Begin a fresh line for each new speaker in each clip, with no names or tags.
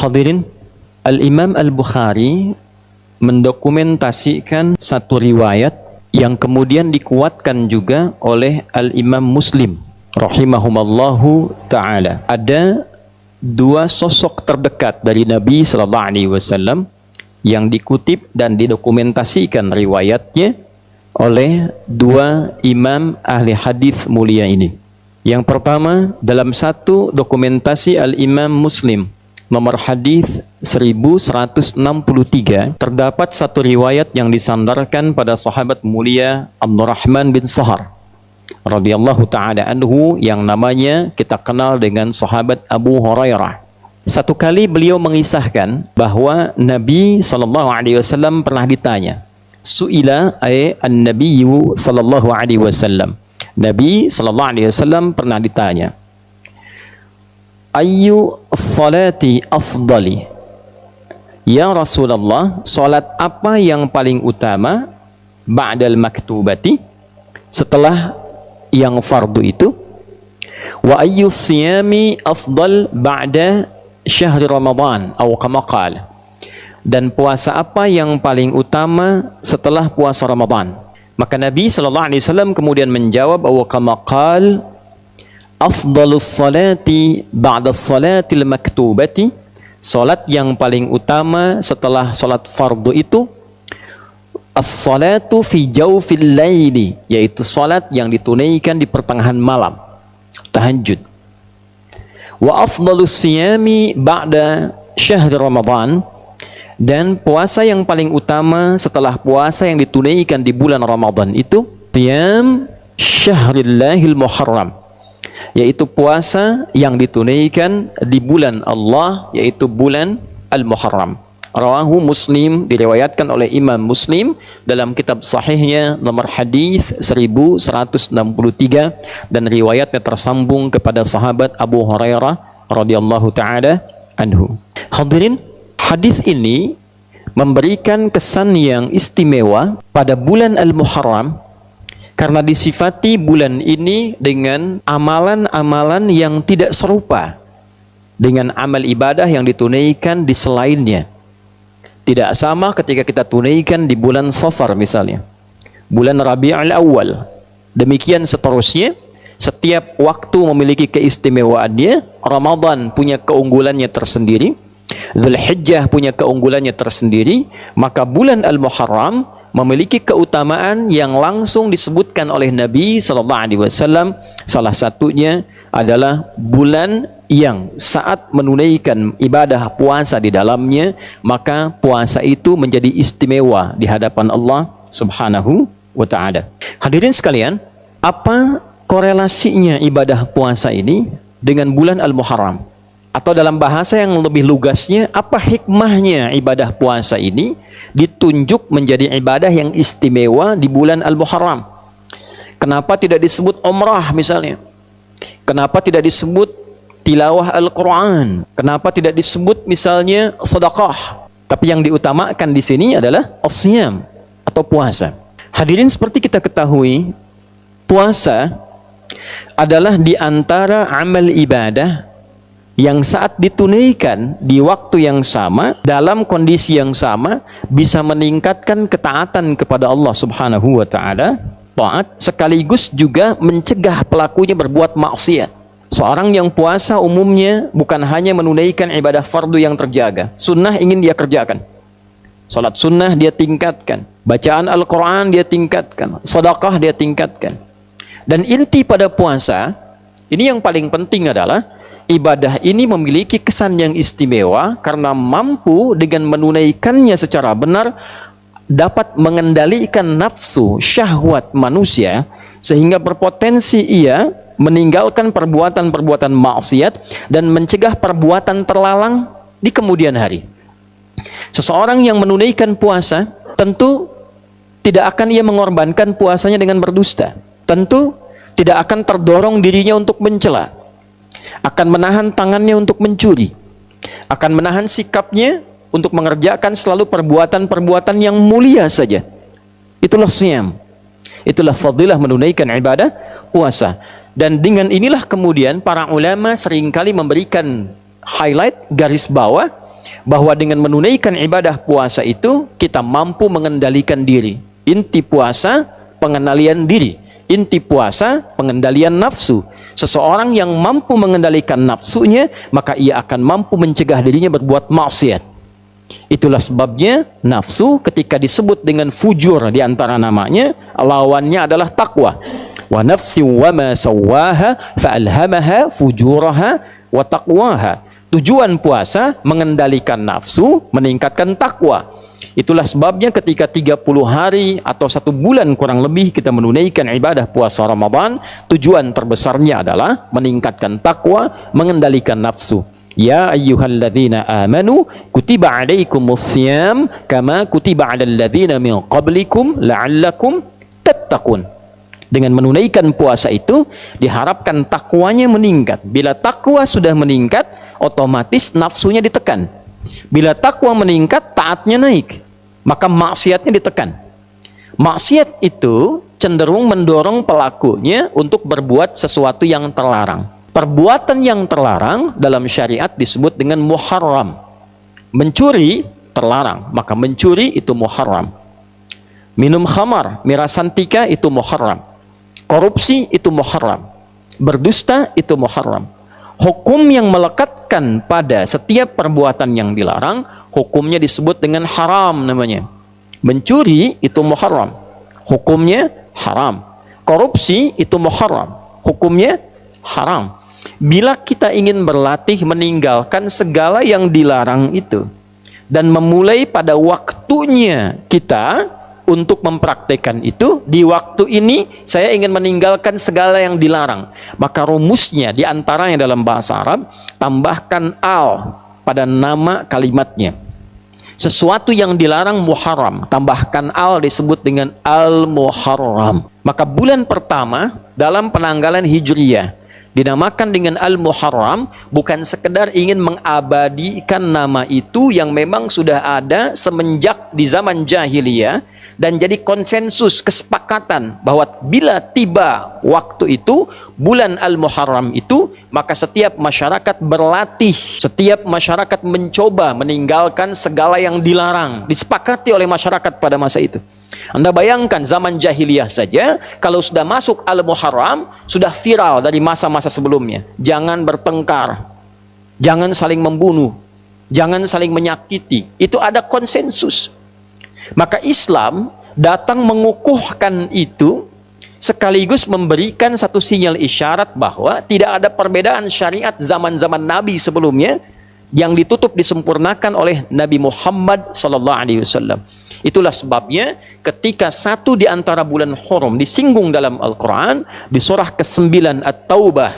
Hadirin, Al-Imam Al-Bukhari mendokumentasikan satu riwayat yang kemudian dikuatkan juga oleh Al-Imam Muslim rahimahumallahu ta'ala. Ada dua sosok terdekat dari Nabi sallallahu alaihi wasallam yang dikutip dan didokumentasikan riwayatnya oleh dua imam ahli hadis mulia ini. Yang pertama, dalam satu dokumentasi Al-Imam Muslim nomor hadis 1163 terdapat satu riwayat yang disandarkan pada sahabat mulia Abdurrahman bin Sahar radhiyallahu taala anhu yang namanya kita kenal dengan sahabat Abu Hurairah. Satu kali beliau mengisahkan bahwa Nabi sallallahu alaihi wasallam pernah ditanya, suila an-nabiyyu sallallahu alaihi wasallam. Nabi sallallahu alaihi wasallam pernah ditanya, ayyu salati afdali? Ya Rasulullah, salat apa yang paling utama ba'dal maktubati, setelah yang fardu itu? Wa ayyu siyami afdal ba'da syahri Ramadan atau kama qala, dan puasa apa yang paling utama setelah puasa Ramadan? Maka Nabi sallallahu alaihi wasallam kemudian menjawab, aw kama qala afdalus salati ba'da salatil maktubati, salat yang paling utama setelah salat fardu itu as-salatu fi jawfil laili, yaitu salat yang ditunaikan di pertengahan malam, tahajud. Wa afdalus siyami ba'da syahri Ramadan, dan puasa yang paling utama setelah puasa yang ditunaikan di bulan Ramadan itu siyam syahrillahil muharram, yaitu puasa yang ditunaikan di bulan Allah, yaitu bulan Al-Muharram. Rawahu Muslim, diriwayatkan oleh Imam Muslim dalam kitab sahihnya nomor hadis 1163, dan riwayatnya tersambung kepada sahabat Abu Hurairah radhiyallahu taala anhu. Hadirin, hadis ini memberikan kesan yang istimewa pada bulan Al-Muharram karena disifati bulan ini dengan amalan-amalan yang tidak serupa dengan amal ibadah yang ditunaikan di selainnya. Tidak sama ketika kita tunaikan di bulan Safar misalnya, bulan Rabiul Awal. Demikian seterusnya, setiap waktu memiliki keistimewaannya. Ramadan punya keunggulannya tersendiri, Dzulhijjah punya keunggulannya tersendiri, maka bulan Al-Muharram memiliki keutamaan yang langsung disebutkan oleh Nabi sallallahu alaihi wasallam. Salah satunya adalah bulan yang saat menunaikan ibadah puasa di dalamnya, maka puasa itu menjadi istimewa di hadapan Allah Subhanahu wa taala. Hadirin sekalian, apa korelasinya ibadah puasa ini dengan bulan Al-Muharram? Atau dalam bahasa yang lebih lugasnya, apa hikmahnya ibadah puasa ini ditunjuk menjadi ibadah yang istimewa di bulan Al-Muharram? Kenapa tidak disebut umrah misalnya? Kenapa tidak disebut tilawah Al-Quran? Kenapa tidak disebut misalnya sedekah? Tapi yang diutamakan di sini adalah as-siyam atau puasa. Hadirin, seperti kita ketahui, puasa adalah di antara amal ibadah yang saat ditunaikan di waktu yang sama, dalam kondisi yang sama, bisa meningkatkan ketaatan kepada Allah Subhanahu wa taala, taat, sekaligus juga mencegah pelakunya berbuat maksiat. Seorang yang puasa umumnya bukan hanya menunaikan ibadah fardu yang terjaga, sunnah ingin dia kerjakan, salat sunnah dia tingkatkan, bacaan Al-Quran dia tingkatkan, sedekah dia tingkatkan. Dan inti pada puasa ini yang paling penting adalah ibadah ini memiliki kesan yang istimewa karena mampu dengan menunaikannya secara benar dapat mengendalikan nafsu syahwat manusia sehingga berpotensi ia meninggalkan perbuatan-perbuatan maksiat dan mencegah perbuatan terlarang di kemudian hari. Seseorang yang menunaikan puasa tentu tidak akan ia mengorbankan puasanya dengan berdusta. Tentu tidak akan terdorong dirinya untuk mencela, akan menahan tangannya untuk mencuri, akan menahan sikapnya untuk mengerjakan selalu perbuatan-perbuatan yang mulia saja. Itulah siyam, itulah fadilah menunaikan ibadah puasa. Dan dengan inilah kemudian para ulama seringkali memberikan highlight, garis bawah, bahwa dengan menunaikan ibadah puasa itu kita mampu mengendalikan diri. Inti puasa pengendalian diri, inti puasa pengendalian nafsu. Seseorang yang mampu mengendalikan nafsunya, maka ia akan mampu mencegah dirinya berbuat maksiat. Itulah sebabnya nafsu ketika disebut dengan fujur di antara namanya, lawannya adalah takwa. Wa nafsi wa ma sawwaha fa'alhamaha fujuraha wa taqwaha. Tujuan puasa mengendalikan nafsu, meningkatkan takwa. Itulah sebabnya ketika 30 hari atau 1 bulan kurang lebih kita menunaikan ibadah puasa Ramadan, tujuan terbesarnya adalah meningkatkan takwa, mengendalikan nafsu. Ya ayyuhalladzina amanu kutiba alaikumussyam kama kutiba alal ladzina min qablikum la'allakum tattaqun. Dengan menunaikan puasa itu diharapkan takwanya meningkat. Bila takwa sudah meningkat, otomatis nafsunya ditekan. Bila takwa meningkat, taatnya naik, maka maksiatnya ditekan. Maksiat itu cenderung mendorong pelakunya untuk berbuat sesuatu yang terlarang. Perbuatan yang terlarang dalam syariat disebut dengan muharram. Mencuri terlarang, maka mencuri itu muharram. Minum khamar, miras santika itu muharram. Korupsi itu muharram. Berdusta itu muharram. Hukum yang melekatkan pada setiap perbuatan yang dilarang, hukumnya disebut dengan haram namanya. Mencuri itu muharram, hukumnya haram. Korupsi itu muharram, hukumnya haram. Bila kita ingin berlatih meninggalkan segala yang dilarang itu dan memulai pada waktunya kita untuk mempraktekkan itu, di waktu ini saya ingin meninggalkan segala yang dilarang, maka rumusnya diantaranya dalam bahasa Arab, tambahkan al pada nama kalimatnya. Sesuatu yang dilarang muharram, tambahkan al disebut dengan al-muharram. Maka bulan pertama dalam penanggalan Hijriyah dinamakan dengan Al-Muharram, bukan sekedar ingin mengabadikan nama itu yang memang sudah ada semenjak di zaman jahiliyah dan jadi konsensus kesepakatan bahwa bila tiba waktu itu bulan Al-Muharram itu, maka setiap masyarakat berlatih, setiap masyarakat mencoba meninggalkan segala yang dilarang, disepakati oleh masyarakat pada masa itu. Anda bayangkan zaman jahiliyah saja, kalau sudah masuk Al-Muharram, sudah viral dari masa-masa sebelumnya. Jangan bertengkar, jangan saling membunuh, jangan saling menyakiti. Itu ada konsensus. Maka Islam datang mengukuhkan itu, sekaligus memberikan satu sinyal isyarat bahwa tidak ada perbedaan syariat zaman-zaman Nabi sebelumnya yang ditutup disempurnakan oleh Nabi Muhammad SAW. Itulah sebabnya ketika satu di antara bulan Hurum disinggung dalam Al-Quran, di surah ke-9 At-Taubah,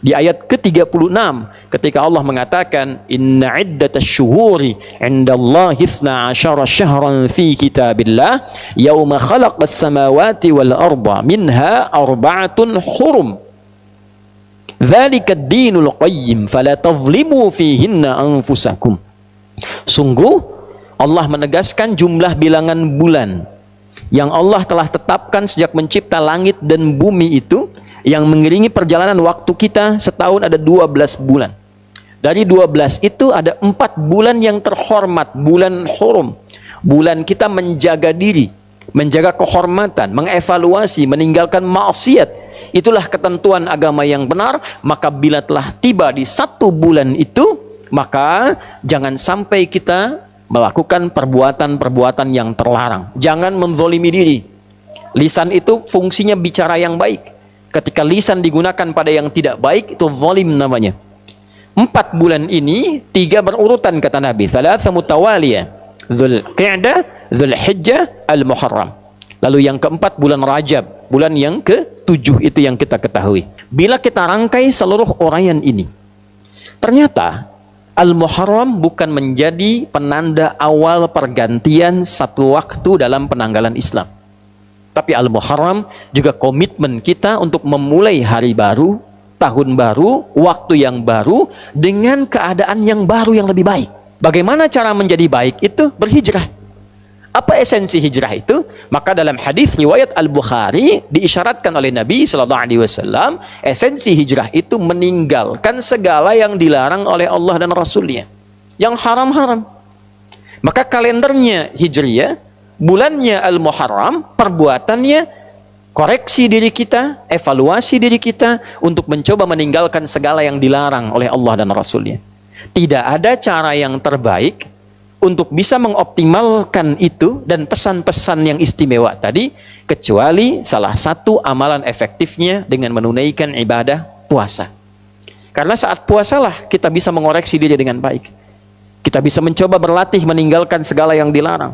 di ayat ke-36, ketika Allah mengatakan, Inna iddatasy syuhuri indallahi 12 syahran fi kitabillah, yauma khalaqas samawati wal arda, minha arba'atun hurum. Dzalika ad-dinul qayyim, fala tadhlimu fihinna anfusakum. Sungguh Allah menegaskan jumlah bilangan bulan yang Allah telah tetapkan sejak mencipta langit dan bumi itu, yang mengiringi perjalanan waktu kita setahun ada 12 bulan. Dari 12 itu ada 4 bulan yang terhormat, bulan Hurum. Bulan kita menjaga diri, menjaga kehormatan, mengevaluasi, meninggalkan maksiat. Itulah ketentuan agama yang benar. Maka bila telah tiba di 1 bulan itu, maka jangan sampai kita melakukan perbuatan-perbuatan yang terlarang. Jangan menzalimi diri. Lisan itu fungsinya bicara yang baik. Ketika lisan digunakan pada yang tidak baik, itu zalim namanya. 4 bulan ini 3 berurutan kata Nabi, thalatha mutawaliyah, Dzulqa'dah, Dzulhijjah, Al-Muharram. Lalu yang keempat bulan Rajab, bulan yang ke-7 itu yang kita ketahui. Bila kita rangkai seluruh uraian ini, ternyata Al-Muharram bukan menjadi penanda awal pergantian satu waktu dalam penanggalan Islam. Tapi Al-Muharram juga komitmen kita untuk memulai hari baru, tahun baru, waktu yang baru, dengan keadaan yang baru yang lebih baik. Bagaimana cara menjadi baik itu? Berhijrah. Apa esensi hijrah itu? Maka dalam hadis riwayat Al-Bukhari diisyaratkan oleh Nabi SAW, esensi hijrah itu meninggalkan segala yang dilarang oleh Allah dan Rasulnya. yang haram-haram. Maka kalendernya Hijriyah, bulannya Al-Muharram, perbuatannya koreksi diri kita, evaluasi diri kita untuk mencoba meninggalkan segala yang dilarang oleh Allah dan Rasulnya. Tidak ada cara yang terbaik untuk bisa mengoptimalkan itu dan pesan-pesan yang istimewa tadi, kecuali salah satu amalan efektifnya dengan menunaikan ibadah puasa. Karena saat puasalah kita bisa mengoreksi diri dengan baik. Kita bisa mencoba berlatih meninggalkan segala yang dilarang.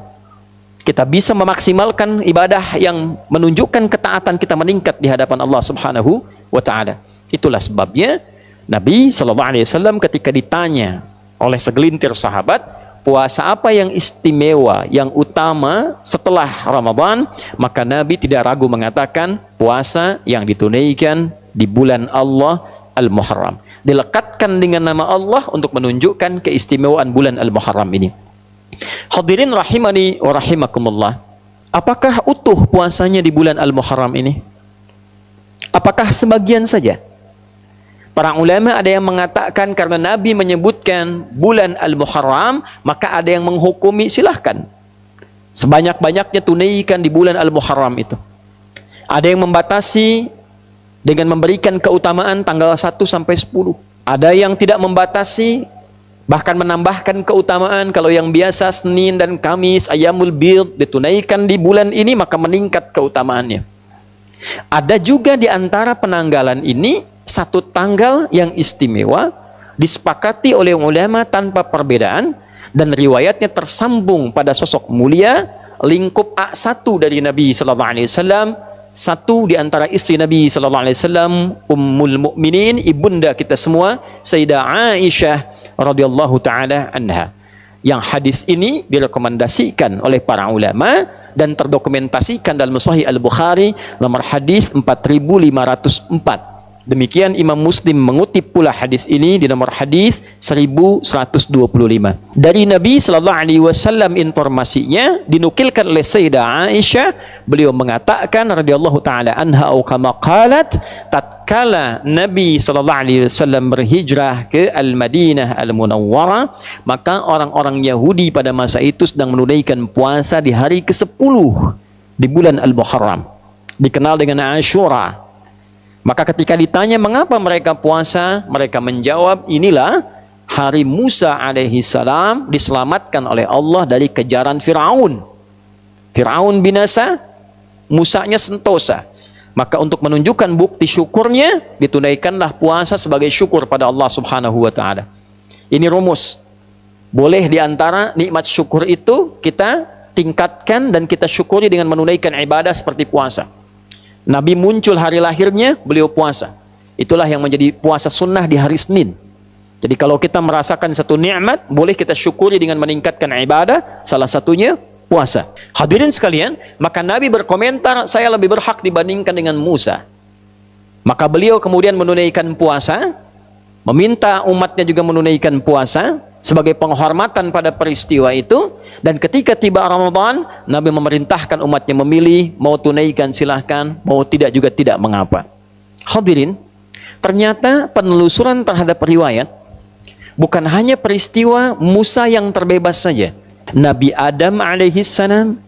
Kita bisa memaksimalkan ibadah yang menunjukkan ketaatan kita meningkat di hadapan Allah Subhanahu wa taala. Itulah sebabnya Nabi SAW ketika ditanya oleh segelintir sahabat, puasa apa yang istimewa, yang utama setelah Ramadan, maka Nabi tidak ragu mengatakan puasa yang ditunaikan di bulan Allah Al-Muharram. Dilekatkan dengan nama Allah untuk menunjukkan keistimewaan bulan Al-Muharram ini. Hadirin rahimani wa rahimakumullah. Apakah utuh puasanya di bulan Al-Muharram ini? Apakah sebagian saja? Para ulama ada yang mengatakan karena Nabi menyebutkan bulan Al-Muharram, maka ada yang menghukumi silahkan sebanyak-banyaknya tunaikan di bulan Al-Muharram itu. Ada yang membatasi dengan memberikan keutamaan tanggal 1 sampai 10. Ada yang tidak membatasi, bahkan menambahkan keutamaan kalau yang biasa Senin dan Kamis, Ayyamul Bid ditunaikan di bulan ini maka meningkat keutamaannya. Ada juga di antara penanggalan ini satu tanggal yang istimewa disepakati oleh ulama tanpa perbedaan dan riwayatnya tersambung pada sosok mulia lingkup A1 dari Nabi sallallahu alaihi wasallam, satu di antara istri Nabi sallallahu alaihi wasallam, Ummul Mukminin, ibunda kita semua, Sayyidah Aisyah radhiyallahu taala anha. Yang hadis ini direkomendasikan oleh para ulama dan terdokumentasikan dalam Sahih Al-Bukhari nomor hadis 4504. Demikian Imam Muslim mengutip pula hadis ini di nomor hadis 1125. Dari Nabi sallallahu alaihi wasallam informasinya dinukilkan oleh Sayyidah Aisyah, beliau mengatakan radhiyallahu taala anha atau kama qalat, tatkala Nabi sallallahu alaihi wasallam berhijrah ke Al-Madinah Al-Munawwarah, maka orang-orang Yahudi pada masa itu sedang menunaikan puasa di hari ke-10 di bulan Al-Muharram, dikenal dengan Ashura. Maka ketika ditanya mengapa mereka puasa, mereka menjawab, inilah hari Musa alaihi salam diselamatkan oleh Allah dari kejaran Fir'aun. Fir'aun binasa, Musanya sentosa. Maka untuk menunjukkan bukti syukurnya, ditunaikanlah puasa sebagai syukur pada Allah Subhanahu wa taala. Ini rumus. Boleh di antara nikmat syukur itu kita tingkatkan dan kita syukuri dengan menunaikan ibadah seperti puasa. Nabi muncul hari lahirnya, beliau puasa. Itulah yang menjadi puasa sunnah di hari Senin. Jadi kalau kita merasakan satu nikmat, boleh kita syukuri dengan meningkatkan ibadah, salah satunya puasa. Hadirin sekalian, maka Nabi berkomentar, saya lebih berhak dibandingkan dengan Musa. Maka beliau kemudian menunaikan puasa, meminta umatnya juga menunaikan puasa, sebagai penghormatan pada peristiwa itu. Dan ketika tiba Ramadan, Nabi memerintahkan umatnya memilih, mau tunaikan silahkan, mau tidak juga tidak mengapa. Hadirin, ternyata penelusuran terhadap riwayat bukan hanya peristiwa Musa yang terbebas saja. Nabi Adam alaihissalam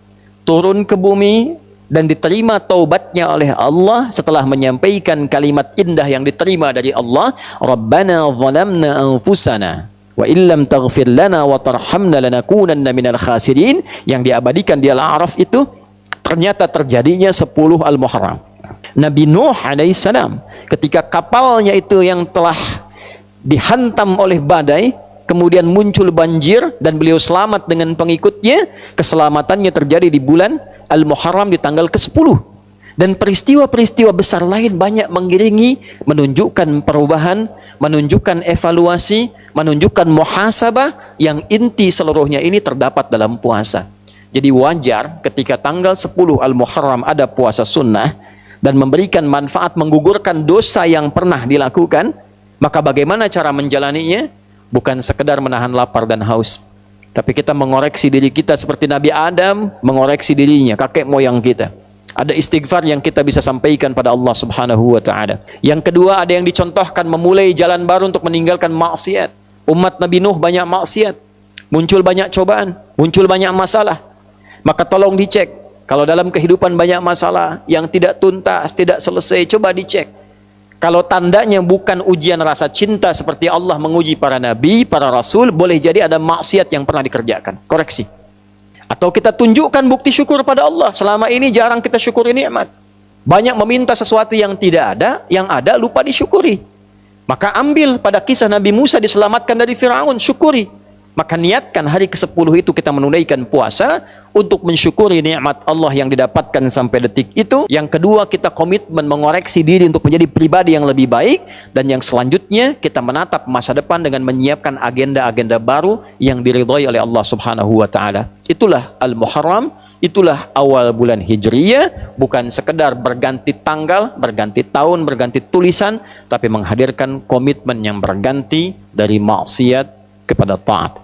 turun ke bumi dan diterima taubatnya oleh Allah setelah menyampaikan kalimat indah yang diterima dari Allah, Rabbana zalamna anfusana wa illam taghfir lana wa tarhamna lanakunanna minal khasirin, yang diabadikan di Al-A'raf itu ternyata terjadinya 10 Al-Muharram. Nabi Nuh alaihissalam ketika kapalnya itu yang telah dihantam oleh badai, kemudian muncul banjir dan beliau selamat dengan pengikutnya, keselamatannya terjadi di bulan Al-Muharram di tanggal ke-10. Dan peristiwa-peristiwa besar lain banyak mengiringi, menunjukkan perubahan, menunjukkan evaluasi, menunjukkan muhasabah yang inti seluruhnya ini terdapat dalam puasa. Jadi wajar ketika tanggal 10 Al-Muharram ada puasa sunnah dan memberikan manfaat menggugurkan dosa yang pernah dilakukan, maka bagaimana cara menjalaninya? Bukan sekedar menahan lapar dan haus, tapi kita mengoreksi diri kita seperti Nabi Adam mengoreksi dirinya, kakek moyang kita. Ada istighfar yang kita bisa sampaikan pada Allah Subhanahu wa taala. Yang kedua, ada yang dicontohkan memulai jalan baru untuk meninggalkan maksiat. Umat Nabi Nuh banyak maksiat. muncul banyak cobaan, muncul banyak masalah, maka tolong dicek. Kalau dalam kehidupan banyak masalah yang tidak tuntas, tidak selesai, coba dicek. Kalau tandanya bukan ujian rasa cinta seperti Allah menguji para nabi, para rasul, boleh jadi ada maksiat yang pernah dikerjakan. Koreksi. Atau kita tunjukkan bukti syukur pada Allah. Selama ini jarang kita syukuri nikmat. Banyak meminta sesuatu yang tidak ada, yang ada lupa disyukuri. Maka ambil pada kisah Nabi Musa diselamatkan dari Firaun, syukuri. Maka niatkan hari ke-10 itu kita menunaikan puasa untuk mensyukuri nikmat Allah yang didapatkan sampai detik itu. Yang kedua, kita komitmen mengoreksi diri untuk menjadi pribadi yang lebih baik. Dan yang selanjutnya, kita menatap masa depan dengan menyiapkan agenda-agenda baru yang diridhai oleh Allah Subhanahu wa taala. Itulah Al-Muharram, itulah awal bulan Hijriyah, bukan sekedar berganti tanggal, berganti tahun, berganti tulisan, tapi menghadirkan komitmen yang berganti dari maksiat kepada taat.